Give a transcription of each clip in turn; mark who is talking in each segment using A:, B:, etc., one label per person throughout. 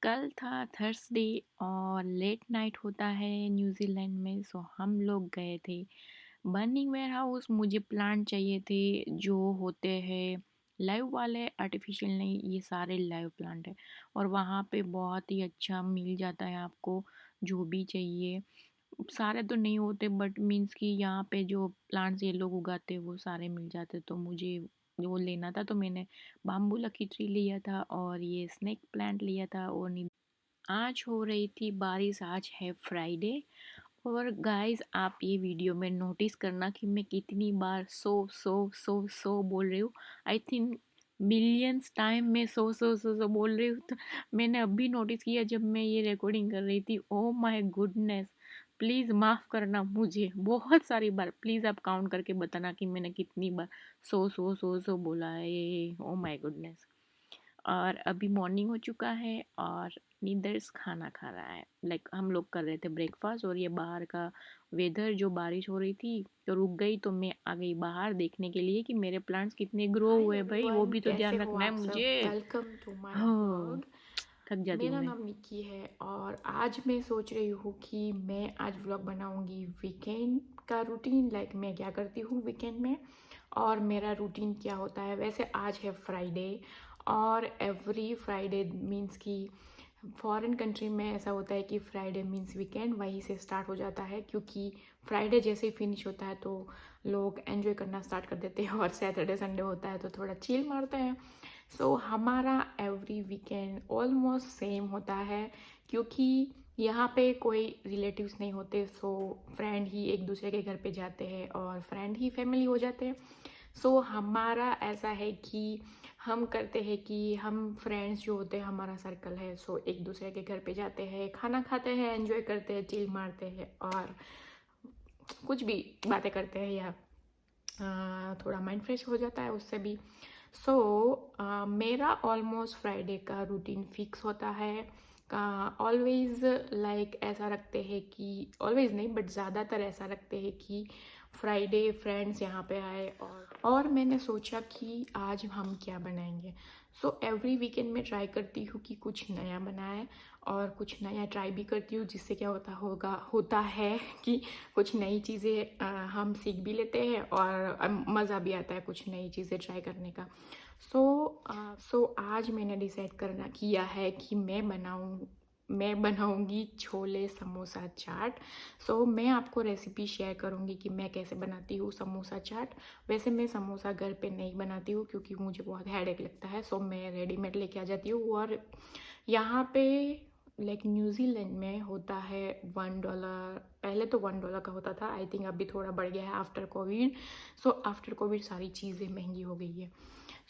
A: कल था थर्सडे और लेट नाइट होता है न्यूजीलैंड में। सो हम लोग गए थे बर्निंग वेयर हाउस। मुझे प्लांट चाहिए थे जो होते हैं लाइव वाले, आर्टिफिशियल नहीं, ये सारे लाइव प्लांट है। और वहाँ पे बहुत ही अच्छा मिल जाता है आपको जो भी चाहिए। सारे तो नहीं होते बट मीन्स कि यहाँ पे जो प्लांट्स ये लोग उगाते हैं वो सारे मिल जाते, तो मुझे वो लेना था। तो मैंने बाम्बू लकी ट्री लिया था और ये स्नेक प्लांट लिया था। और आज हो रही थी बारिश, आज है फ्राइडे। और गाइस आप ये वीडियो में नोटिस करना कि मैं कितनी बार सो बोल रही हूँ। आई थिंक मिलियंस टाइम मैं सो बोल रही हूँ। तो मैंने अभी नोटिस किया जब मैं ये रिकॉर्डिंग कर रही थी। ओ माय गुडनेस, प्लीज़ माफ़ करना मुझे बहुत सारी बार। प्लीज़ आप काउंट करके बताना कि मैंने कितनी बार सो बोला है। Oh my goodness. और अभी मॉर्निंग हो चुका है और नीदर्स खाना खा रहा है। हम लोग कर रहे थे ब्रेकफास्ट। और ये बाहर का वेदर, जो बारिश हो रही थी तो रुक गई, तो मैं आ गई बाहर देखने के लिए कि मेरे प्लांट्स कितने ग्रो
B: हाय
A: हुए। भाई वो
B: एवरीवन,
A: भी तो
B: कैसे
A: ध्यान
B: हो
A: रखना है
B: आप सब।
A: मुझे।
B: वेलकम टू माय
A: हो,
B: व्लॉग।
A: थक जाती हूँ
B: मेरा
A: मैं।
B: नाम निक्की है और आज मैं सोच रही हूँ कि मैं आज व्लॉग बनाऊँगी वीकेंड का रूटीन, लाइक मैं क्या करती हूँ वीकेंड में और मेरा रूटीन क्या होता है। वैसे आज है फ्राइडे और एवरी फ्राइडे मीन्स कि फॉरेन कंट्री में ऐसा होता है कि फ्राइडे मीन्स वीकेंड वहीं से स्टार्ट हो जाता है, क्योंकि फ्राइडे जैसे ही फिनिश होता है तो लोग एंजॉय करना स्टार्ट कर देते हैं और सैटरडे संडे होता है तो थोड़ा चिल मारते हैं। सो हमारा एवरी वीकेंड ऑलमोस्ट सेम होता है, क्योंकि यहाँ पे कोई रिलेटिव्स नहीं होते। सो फ्रेंड ही एक दूसरे के घर पे जाते हैं और फ्रेंड ही फैमिली हो जाते हैं। सो हमारा ऐसा है कि हम करते हैं कि हम फ्रेंड्स जो होते हैं, हमारा सर्कल है, सो एक दूसरे के घर पे जाते हैं, खाना खाते हैं, एंजॉय करते हैं, चिल मारते हैं और कुछ भी बातें करते हैं या थोड़ा माइंड फ्रेश हो जाता है उससे भी। सो मेरा ऑलमोस्ट फ्राइडे का रूटीन फिक्स होता है। ऑलवेज लाइक ऐसा रखते हैं कि ऑलवेज नहीं बट ज़्यादातर ऐसा रखते हैं कि फ्राइडे फ्रेंड्स यहाँ पे आए और मैंने सोचा कि आज हम क्या बनाएंगे। सो एवरी वीकेंड में ट्राई करती हूँ कि कुछ नया बनाए और कुछ नया ट्राई भी करती हूँ, जिससे क्या होता है कि कुछ नई चीज़ें हम सीख भी लेते हैं और मज़ा भी आता है कुछ नई चीज़ें ट्राई करने का। सो आज मैंने डिसाइड करना किया है कि मैं बनाऊंगी छोले समोसा चाट। सो मैं आपको रेसिपी शेयर करूंगी कि मैं कैसे बनाती हूँ समोसा चाट। वैसे मैं समोसा घर पे नहीं बनाती हूँ क्योंकि मुझे बहुत हेडेक लगता है। सो मैं रेडीमेड लेके आ जाती हूँ। और यहाँ पे लाइक न्यूजीलैंड में होता है $1। पहले तो $1 का होता था, आई थिंक अभी थोड़ा बढ़ गया है after Covid. So after Covid सारी चीज़ें महंगी हो गई है।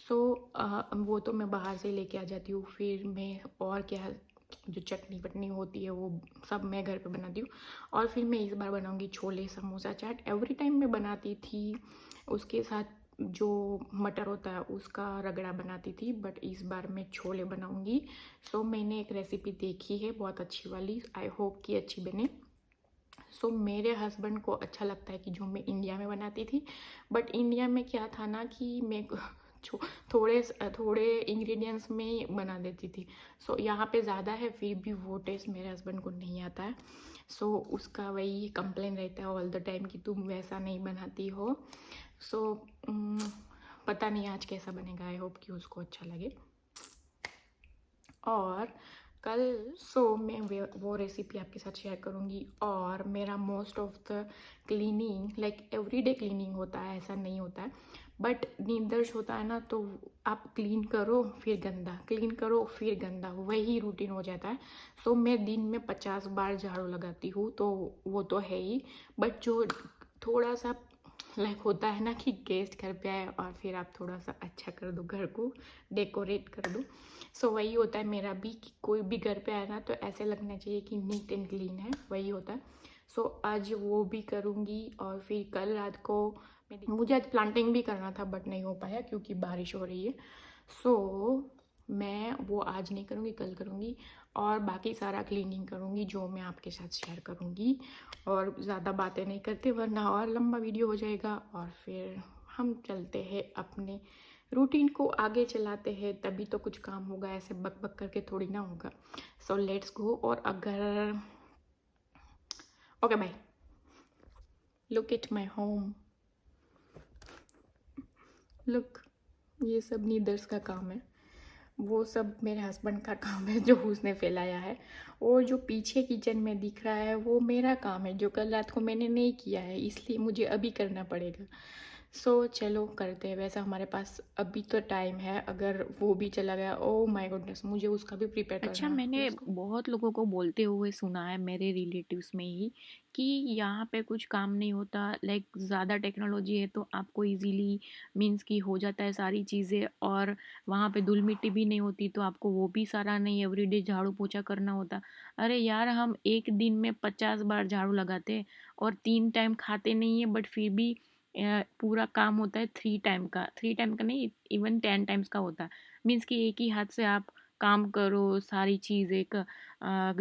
B: सो वो तो मैं बाहर से लेके आ जाती हूँ। फिर मैं और क्या, जो चटनी वटनी होती है वो सब मैं घर पे बनाती हूँ। और फिर मैं इस बार बनाऊँगी छोले समोसा चाट। एवरी टाइम मैं बनाती थी उसके साथ जो मटर होता है उसका रगड़ा बनाती थी, बट इस बार मैं छोले बनाऊँगी। सो मैंने एक रेसिपी देखी है बहुत अच्छी वाली, आई होप कि अच्छी बने। सो मेरे हस्बैंड को अच्छा लगता है कि जो मैं इंडिया में बनाती थी, बट इंडिया में क्या था ना कि मैं थोड़े थोड़े इंग्रेडिएंट्स में ही बना देती थी। सो यहाँ पे ज़्यादा है फिर भी वो टेस्ट मेरे हस्बैंड को नहीं आता है। सो उसका वही कंप्लेन रहता है ऑल द टाइम कि तुम वैसा नहीं बनाती हो। सो पता नहीं आज कैसा बनेगा, आई होप कि उसको अच्छा लगे। और कल मैं वो रेसिपी आपके साथ शेयर करूँगी। और मेरा most of the cleaning like everyday cleaning होता है, ऐसा नहीं होता है, बट नींदर्श होता है ना, तो आप क्लीन करो फिर गंदा, क्लीन करो फिर गंदा, वही रूटीन हो जाता है। सो मैं दिन में 50 बार झाड़ू लगाती हूँ, तो वो तो है ही। बट जो थोड़ा सा लाइक होता है ना कि गेस्ट घर पे आए और फिर आप थोड़ा सा अच्छा कर दो, घर को डेकोरेट कर दो। सो वही होता है मेरा भी कि कोई भी घर पे आए ना तो ऐसे लगना चाहिए कि नीट एंड क्लीन है, वही होता है। सो आज वो भी करूँगी। और फिर कल रात को मुझे आज प्लांटिंग भी करना था बट नहीं हो पाया क्योंकि बारिश हो रही है। सो मैं वो आज नहीं करूँगी, कल करूँगी। और बाकी सारा क्लीनिंग करूँगी जो मैं आपके साथ शेयर करूँगी। और ज़्यादा बातें नहीं करते वरना और लंबा वीडियो हो जाएगा और फिर हम चलते हैं अपने रूटीन को आगे चलाते हैं, तभी तो कुछ काम होगा, ऐसे बक बक करके थोड़ी ना होगा। So let's go. और अगर okay bye. Look at my home, look, ये सब नीदर्स का काम है, वो सब मेरे हस्बैंड का काम है जो उसने फैलाया है। और जो पीछे किचन में दिख रहा है वो मेरा काम है जो कल रात को मैंने नहीं किया है, इसलिए मुझे अभी करना पड़ेगा। सो चलो करते हैं। वैसे हमारे पास अभी तो टाइम है, अगर वो भी चला गया, ओ माय गुडनेस, मुझे उसका भी प्रिपेयर
A: अच्छा,
B: करना है।
A: मैंने
B: लेट्स गो।
A: बहुत लोगों को बोलते हुए सुना है मेरे रिलेटिव्स में ही कि यहाँ पे कुछ काम नहीं होता, लाइक ज़्यादा टेक्नोलॉजी है तो आपको इजीली मीन्स कि हो जाता है सारी चीज़ें, और वहाँ पे धूल मिट्टी भी नहीं होती तो आपको वो भी सारा नहीं एवरीडे झाड़ू पोछा करना होता। अरे यार, हम एक दिन में 50 बार झाड़ू लगाते हैं और 3 टाइम खाते नहीं है, बट फिर भी पूरा काम होता है 3 टाइम का नहीं, इवन 10 टाइम्स का होता है। मीन्स कि एक ही हाथ से आप काम करो, सारी चीज़ें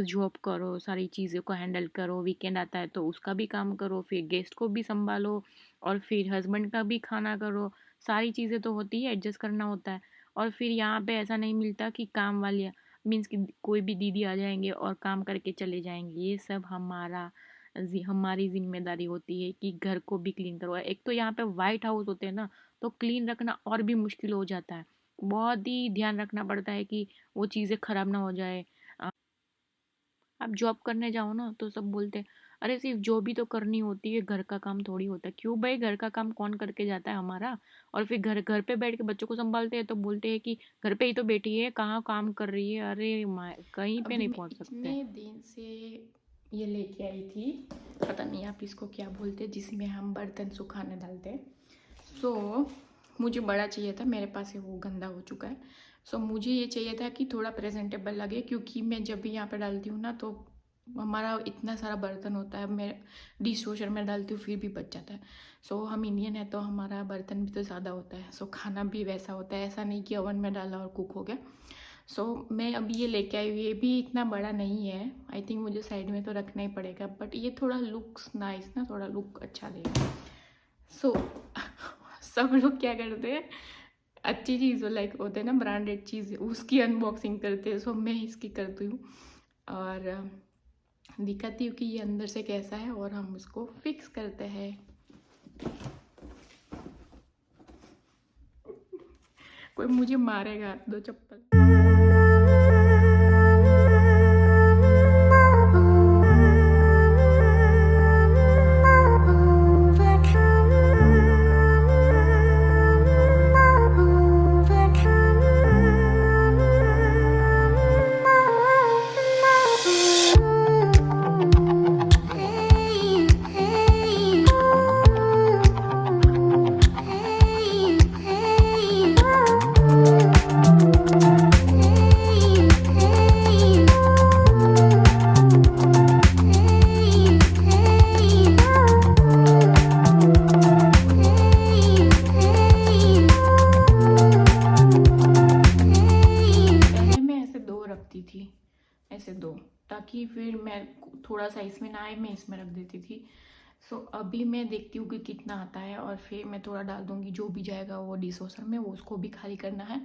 A: जॉब करो, सारी चीज़ों को हैंडल करो, वीकेंड आता है तो उसका भी काम करो, फिर गेस्ट को भी संभालो और फिर हस्बैंड का भी खाना करो। सारी चीज़ें तो होती है, एडजस्ट करना होता है। और फिर यहाँ पे ऐसा नहीं मिलता कि काम वाली मीन्स कि कोई भी दीदी आ जाएंगे और काम करके चले जाएंगे। ये सब हमारी जिम्मेदारी होती है कि घर को भी क्लीन करो। एक तो यहाँ पे वाइट हाउस होते हैं ना, तो क्लीन रखना और भी मुश्किल हो जाता है। बहुत ही ध्यान रखना पड़ता है कि वो चीज़ें खराब ना हो जाए। अ, आप जॉब करने जाओ ना तो सब बोलते हैं, अरे सिर्फ जॉब ही तो करनी होती है, घर का काम थोड़ी होता है। क्यों भाई, घर का काम कौन करके जाता है हमारा? और फिर घर घर पे बैठ के बच्चों को संभालते हैं तो बोलते हैं कि घर पे ही तो बैठी है, कहाँ काम कर रही है। अरे माँ, कहीं पे
B: अभी
A: नहीं
B: मैं
A: पहुंच सकते।
B: इतने दिन से ये लेके आई थी, पता नहीं आप इसको क्या बोलते हैं, जिसमें हम बर्तन सुखाने डालते हैं। सो मुझे बड़ा चाहिए था, मेरे पास है वो गंदा हो चुका है। सो मुझे ये चाहिए था कि थोड़ा प्रेजेंटेबल लगे, क्योंकि मैं जब भी यहाँ पे डालती हूँ ना तो हमारा इतना सारा बर्तन होता है, मैं डिश वॉशर में डालती हूँ फिर भी बच जाता है। सो हम इंडियन है तो हमारा बर्तन भी तो ज़्यादा होता है, सो खाना भी वैसा होता है, ऐसा नहीं कि ओवन में डाला और कुक हो गया। सो मैं अभी ये लेके आई हूँ, ये भी इतना बड़ा नहीं है, आई थिंक मुझे साइड में तो रखना ही पड़ेगा, बट ये थोड़ा लुक्स नाइस ना, थोड़ा लुक अच्छा देगा। सो सब लोग क्या करते हैं, अच्छी चीज़ लाइक होते हैं ना ब्रांडेड चीज़, उसकी अनबॉक्सिंग करते हैं। सो मैं इसकी करती हूँ और दिखाती हूँ कि ये अंदर से कैसा है और हम इसको फिक्स करते हैं। कोई मुझे मारेगा, दो चप्पल। पहले मैं ऐसे दो रखती थी, ऐसे दो, ताकि फिर मैं थोड़ा सा इसमें ना आए मैं इसमें रख देती थी। सो अभी मैं देखती हूँ कि कितना आता है और फिर मैं थोड़ा डाल दूँगी, जो भी जाएगा वो डिश वॉशर में, वो उसको भी खाली करना है।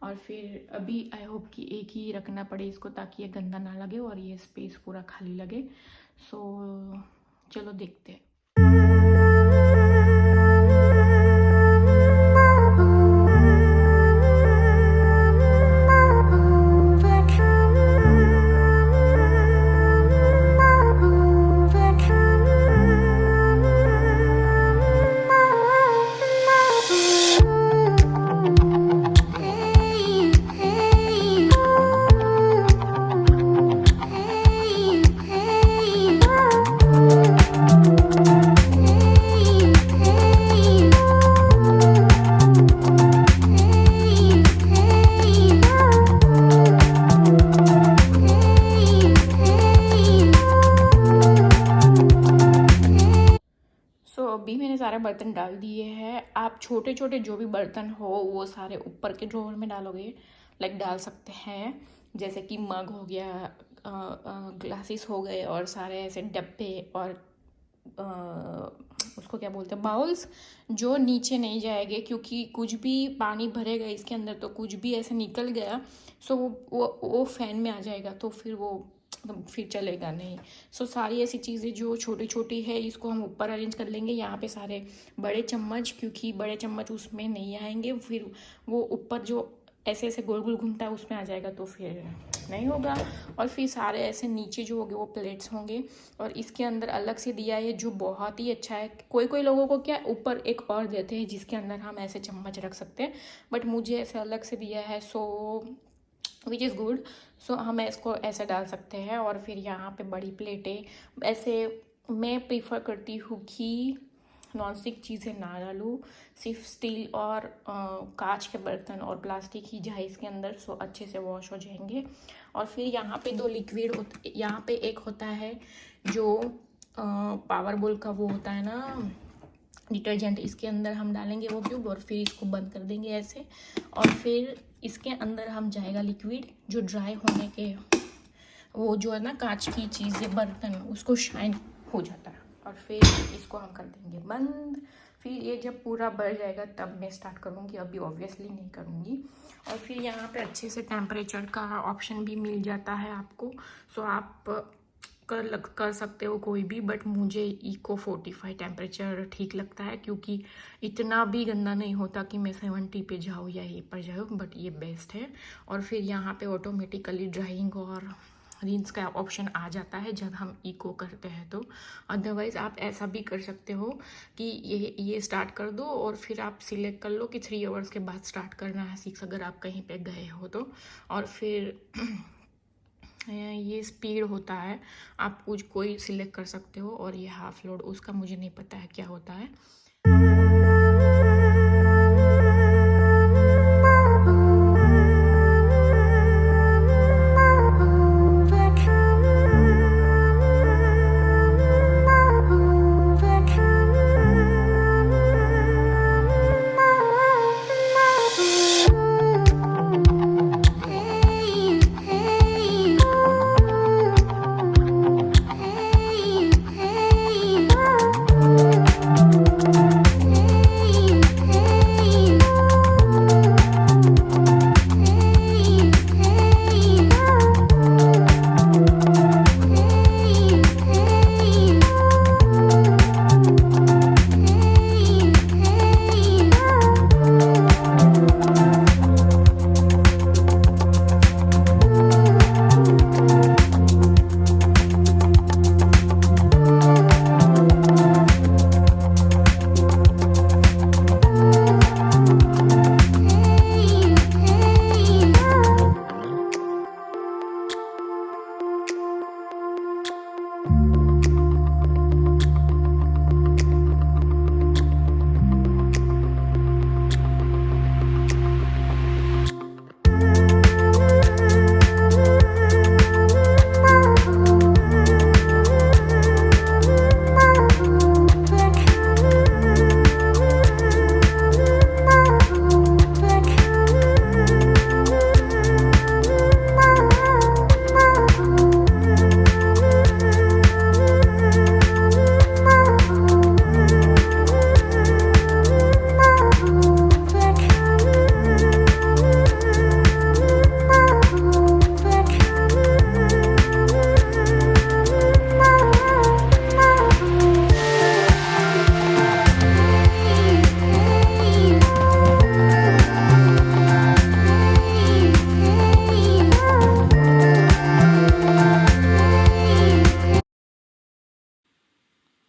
B: और फिर अभी आई होप कि एक ही रखना पड़े इसको, ताकि ये गंदा ना लगे और ये स्पेस पूरा खाली लगे। सो चलो देखते हैं। सो अभी मैंने सारे बर्तन डाल दिए हैं। आप छोटे छोटे जो भी बर्तन हो वो सारे ऊपर के ड्रॉवर में डालोगे, लाइक डाल सकते हैं, जैसे कि मग हो गया, ग्लासेस हो गए और सारे ऐसे डब्बे और उसको क्या बोलते हैं, बाउल्स, जो नीचे नहीं जाएंगे, क्योंकि कुछ भी पानी भरेगा इसके अंदर तो कुछ भी ऐसे निकल गया सो वो फैन में आ जाएगा, तो फिर वो फिर चलेगा नहीं। सो सारी ऐसी चीज़ें जो छोटी छोटी है इसको हम ऊपर अरेंज कर लेंगे। यहाँ पे सारे बड़े चम्मच, क्योंकि बड़े चम्मच उसमें नहीं आएंगे, फिर वो ऊपर जो ऐसे ऐसे गोल गोल घूमता है उसमें आ जाएगा तो फिर नहीं होगा। और फिर सारे ऐसे नीचे जो होंगे वो प्लेट्स होंगे। और इसके अंदर अलग से दिया है जो बहुत ही अच्छा है। कोई कोई लोगों को क्या ऊपर एक और देते हैं जिसके अंदर हम ऐसे चम्मच रख सकते हैं, बट मुझे ऐसे अलग से दिया है, सो विच इज़ गुड। सो हम इसको ऐसे डाल सकते हैं। और फिर यहाँ पे बड़ी प्लेटें, ऐसे मैं प्रीफर करती हूँ कि नॉन स्टिक चीज़ें ना डालूँ, सिर्फ स्टील और कांच के बर्तन और प्लास्टिक ही जाए इसके अंदर, सो अच्छे से वॉश हो जाएंगे। और फिर यहाँ पे दो लिक्विड होते, यहाँ पे एक होता है जो पावर बोल का वो होता है ना डिटर्जेंट, इसके अंदर हम डालेंगे वो क्यूब और फिर इसको बंद कर देंगे ऐसे। और फिर इसके अंदर हम जाएगा लिक्विड जो ड्राई होने के, वो जो है ना कांच की चीज़ें बर्तन उसको शाइन हो जाता है। और फिर इसको हम कर देंगे बंद। फिर ये जब पूरा भर जाएगा तब मैं स्टार्ट करूँगी, अभी ऑब्वियसली नहीं करूँगी। और फिर यहाँ पे अच्छे से टेम्परेचर का ऑप्शन भी मिल जाता है आपको, सो आप कर सकते हो कोई भी, बट मुझे इको 45 टेम्परेचर ठीक लगता है, क्योंकि इतना भी गंदा नहीं होता कि मैं 70 पे जाऊँ या ये पर जाऊँ, बट ये बेस्ट है। और फिर यहाँ पे ऑटोमेटिकली ड्राइंग और रिंस का ऑप्शन आ जाता है जब हम इको करते हैं तो। अदरवाइज़ आप ऐसा भी कर सकते हो कि ये स्टार्ट कर दो और फिर आप सिलेक्ट कर लो कि 3 आवर्स के बाद स्टार्ट करना है 6, अगर आप कहीं पे गए हो तो। और फिर ये स्पीड होता है, आप कुछ कोई सिलेक्ट कर सकते हो। और ये हाफ लोड, उसका मुझे नहीं पता है क्या होता है।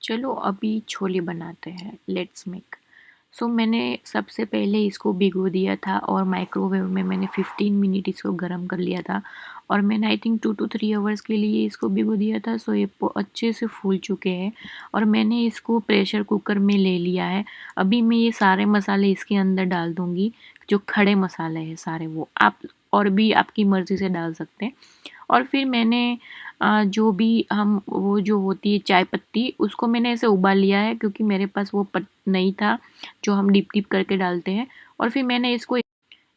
A: चलो अभी छोले बनाते हैं, लेट्स मेक। सो मैंने सबसे पहले इसको भिगो दिया था और माइक्रोवेव में मैंने 15 मिनट इसको गर्म कर लिया था। और मैंने आई थिंक 2 to 3 आवर्स के लिए इसको भिगो दिया था। सो ये अच्छे से फूल चुके हैं और मैंने इसको प्रेशर कुकर में ले लिया है। अभी मैं ये सारे मसाले इसके अंदर डाल दूँगी, जो खड़े मसाले हैं सारे, वो आप और भी आपकी मर्ज़ी से डाल सकते हैं। और फिर मैंने जो भी हम वो जो होती है चाय पत्ती, उसको मैंने ऐसे उबाल लिया है, क्योंकि मेरे पास वो नहीं था जो हम डिप डिप करके डालते हैं। और फिर मैंने इसको,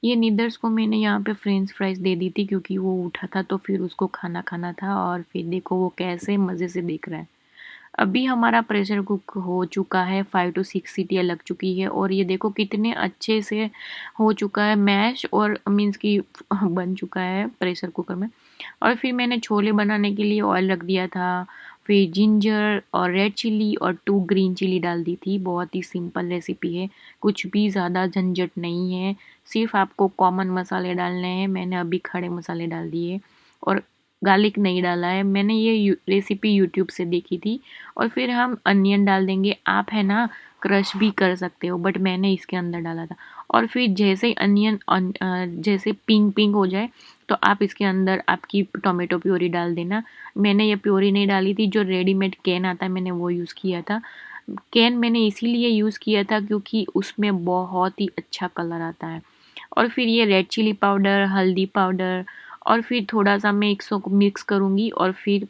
A: ये नीदर्स को मैंने यहाँ पे फ्रेंच फ्राइज दे दी थी, क्योंकि वो उठा था तो फिर उसको खाना खाना था। और फिर देखो वो कैसे मज़े से देख रहा है। अभी हमारा प्रेशर कुक हो चुका है, 5 टू 6 सीटियाँ लग चुकी है और ये देखो कितने अच्छे से हो चुका है मैश और मीन्स कि बन चुका है प्रेशर कुकर में। और फिर मैंने छोले बनाने के लिए ऑयल रख दिया था, फिर जिंजर और रेड चिली और 2 ग्रीन चिली डाल दी थी। बहुत ही सिंपल रेसिपी है, कुछ भी ज़्यादा झंझट नहीं है, सिर्फ आपको कॉमन मसाले डालने हैं। मैंने अभी खड़े मसाले डाल दिए और गार्लिक नहीं डाला है, मैंने ये रेसिपी यूट्यूब से देखी थी। और फिर हम अनियन डाल देंगे, आप है ना क्रश भी कर सकते हो बट मैंने इसके अंदर डाला था। और फिर जैसे ही अनियन जैसे पिंक पिंक हो जाए तो आप इसके अंदर आपकी टोमेटो प्योरी डाल देना। मैंने ये प्योरी नहीं डाली थी, जो रेडीमेड कैन आता है मैंने वो यूज़ किया था। कैन मैंने इसीलिए यूज़ किया था क्योंकि उसमें बहुत ही अच्छा कलर आता है। और फिर ये रेड चिली पाउडर, हल्दी पाउडर और फिर थोड़ा-सा मैं इसको मिक्स करूँगी और फिर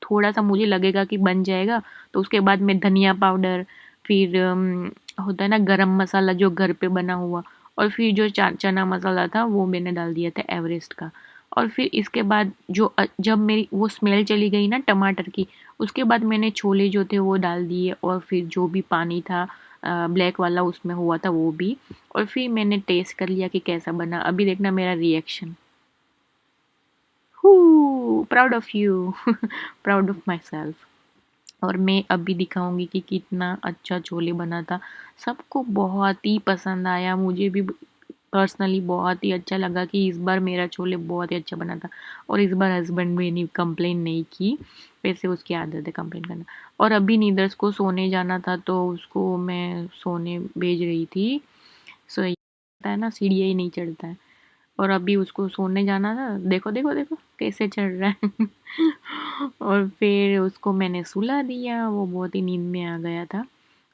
A: थोड़ा-सा मुझे लगेगा कि बन जाएगा तो उसके बाद मैं धनिया पाउडर, फिर होता है ना गरम मसाला जो घर पे बना हुआ, और फिर जो चना मसाला था वो मैंने डाल दिया था एवरेस्ट का। और फिर इसके बाद जब मेरी वो स्मेल चली गई ना टमाटर की, उसके बाद मैंने छोले जो थे वो डाल दिए और फिर जो भी पानी था ब्लैक वाला उसमें हुआ था वो भी। और फिर मैंने टेस्ट कर लिया कि कैसा बना। अभी देखना मेरा reaction. Who proud of you proud of my self. और मैं अभी दिखाऊंगी कि कितना अच्छा छोले बना था। सबको बहुत ही पसंद आया, मुझे भी पर्सनली बहुत ही अच्छा लगा कि इस बार मेरा छोले बहुत ही अच्छा बना था। और इस बार हस्बैंड ने कंप्लेन नहीं की, वैसे उसकी आदत है कंप्लेन करना। और अभी नीदर्स को सोने जाना था तो उसको मैं सोने भेज रही थी। सो ये होता है ना, सीढ़ियाँ ही नहीं चढ़ता है। और अभी उसको सोने जाना था, देखो देखो देखो कैसे चढ़ रहा है और फिर उसको मैंने सुला दिया, वो बहुत ही नींद में आ गया था।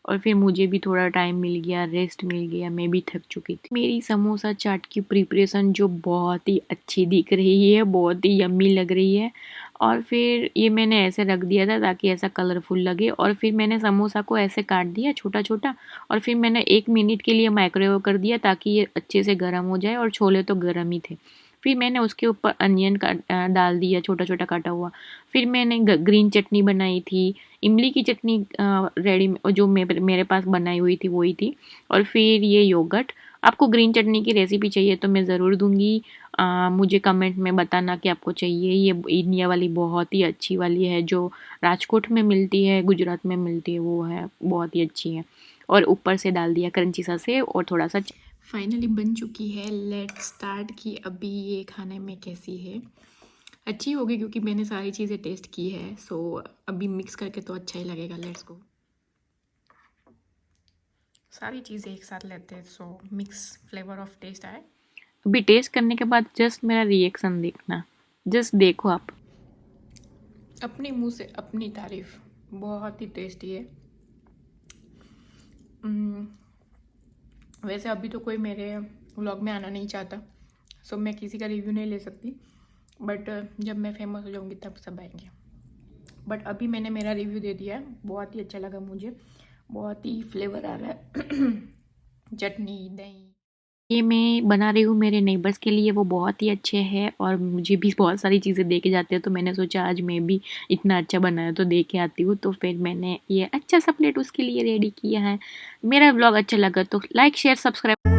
A: और फिर मुझे भी थोड़ा टाइम मिल गया, रेस्ट मिल गया, मैं भी थक चुकी थी। मेरी समोसा चाट की प्रिपरेशन जो बहुत ही अच्छी दिख रही है, बहुत ही यम्मी लग रही है। और फिर ये मैंने ऐसे रख दिया था ताकि ऐसा कलरफुल लगे। और फिर मैंने समोसा को ऐसे काट दिया छोटा छोटा और फिर मैंने 1 मिनट के लिए माइक्रोवेव कर दिया ताकि ये अच्छे से गर्म हो जाए, और छोले तो गर्म ही थे। फिर मैंने उसके ऊपर अनियन डाल दिया छोटा छोटा काटा हुआ। फिर मैंने ग्रीन चटनी बनाई थी, इमली की चटनी रेडी जो मेरे पास बनाई हुई थी वही थी। और फिर ये योगर्ट, आपको ग्रीन चटनी की रेसिपी चाहिए तो मैं ज़रूर दूंगी। मुझे कमेंट में बताना कि आपको चाहिए। ये इंडिया वाली बहुत ही अच्छी वाली है जो राजकोट में मिलती है, गुजरात में मिलती है, वो है बहुत ही अच्छी है। और ऊपर से डाल दिया क्रंची सा सेव और थोड़ा सा।
B: फाइनली बन चुकी है, लेट्स स्टार्ट कि अभी ये खाने में कैसी है। अच्छी होगी क्योंकि मैंने सारी चीज़ें टेस्ट की है, सो अभी मिक्स करके तो अच्छा ही लगेगा। Let's go. सारी चीज़ें एक साथ लेते हैं so mix flavour of taste आए।
A: अभी टेस्ट करने के बाद जस्ट मेरा रिएक्शन देखना, जस्ट देखो आप।
B: अपने मुंह से अपनी तारीफ, बहुत ही टेस्टी है। वैसे अभी तो कोई मेरे व्लॉग में आना नहीं चाहता, सो मैं किसी का रिव्यू नहीं ले सकती, बट जब मैं फेमस हो जाऊँगी तब सब आएंगे। बट अभी मैंने मेरा रिव्यू दे दिया है, बहुत ही अच्छा लगा मुझे, बहुत ही फ्लेवर आ रहा है चटनी दही।
A: ये मैं बना रही हूँ मेरे नेबर्स के लिए, वो बहुत ही अच्छे हैं और मुझे भी बहुत सारी चीज़ें दे के जाते हैं, तो मैंने सोचा आज मैं भी इतना अच्छा बनाया तो दे के आती हूँ। तो फिर मैंने ये अच्छा सा प्लेट उसके लिए रेडी किया है। मेरा ब्लॉग अच्छा लगा तो लाइक शेयर सब्सक्राइब।